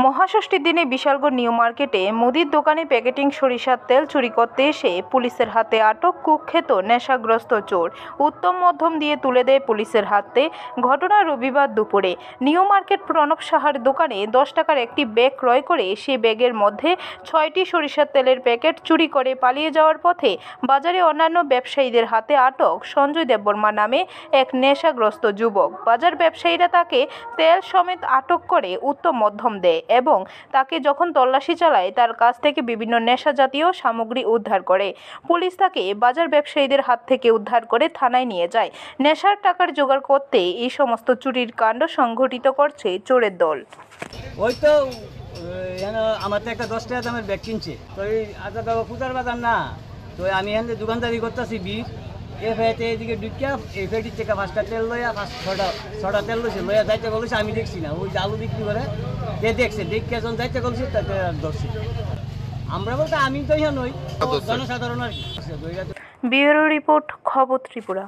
মহাষষ্ঠীর দিনে বিশালগড় নিউ মার্কেটে মুদির দোকানে প্যাকেটিং সরিষার তেল চুরি করতে এসে পুলিশের হাতে আটক কুখ্যাত নেশাগ্রস্ত চোর। উত্তম মধ্যম দিয়ে তুলে দেয় পুলিশের হাতে। ঘটনা রবিবার দুপুরে নিউ মার্কেট প্রণব সাহার দোকানে 10 টাকার একটি ব্যাগ ক্রয় করে সেই ব্যাগের মধ্যে 6টি সরিষার তেলের প্যাকেট চুরি করে পালিয়ে যাওয়ার পথে বাজারে অন্যান্য ব্যবসায়ীদের হাতে আটক সঞ্জয় দেববর্মা নামে এক নেশাগ্রস্ত যুবক। বাজার ব্যবসায়ীরা তাকে তেল সমেত আটক করে উত্তম মধ্যম দেয় এবং তাকে যখন তল্লাশি চালায় তার কাছ থেকে বিভিন্ন নেশা জাতীয় সামগ্রী উদ্ধার করে। পুলিশ তাকে বাজার ব্যবসায়ীদের হাত থেকে উদ্ধার করে থানায় নিয়ে যায়। নেশার টাকার জোগাড় করতে এই সমস্ত চুরির কাণ্ড সংঘটিত করছে চোরের দল। ওই তো আমার তো একটা 10 টাকা দামের ব্যাগ কিনছে, তো এই আজা দাও পূজার বাজার না, তো আমি এখান থেকে দোকানদারি করতেছি বীর এফআইতে এদিকে ঢুকিয়া এফআইটির থেকে 5টা তেল লইয়া 6টা তেল লইছে লইয়া যাইতে বলেছে। আমি দেখছি না, ওই যে আলু বিক্রি করে কে দেখছে, দেখে যখন যাইতে বলছে তাতে ধরছি। আমরা বলতে আমি তো ইহা নই, জনসাধারণ আর কি। ব্যুরো রিপোর্ট, খবর ত্রিপুরা।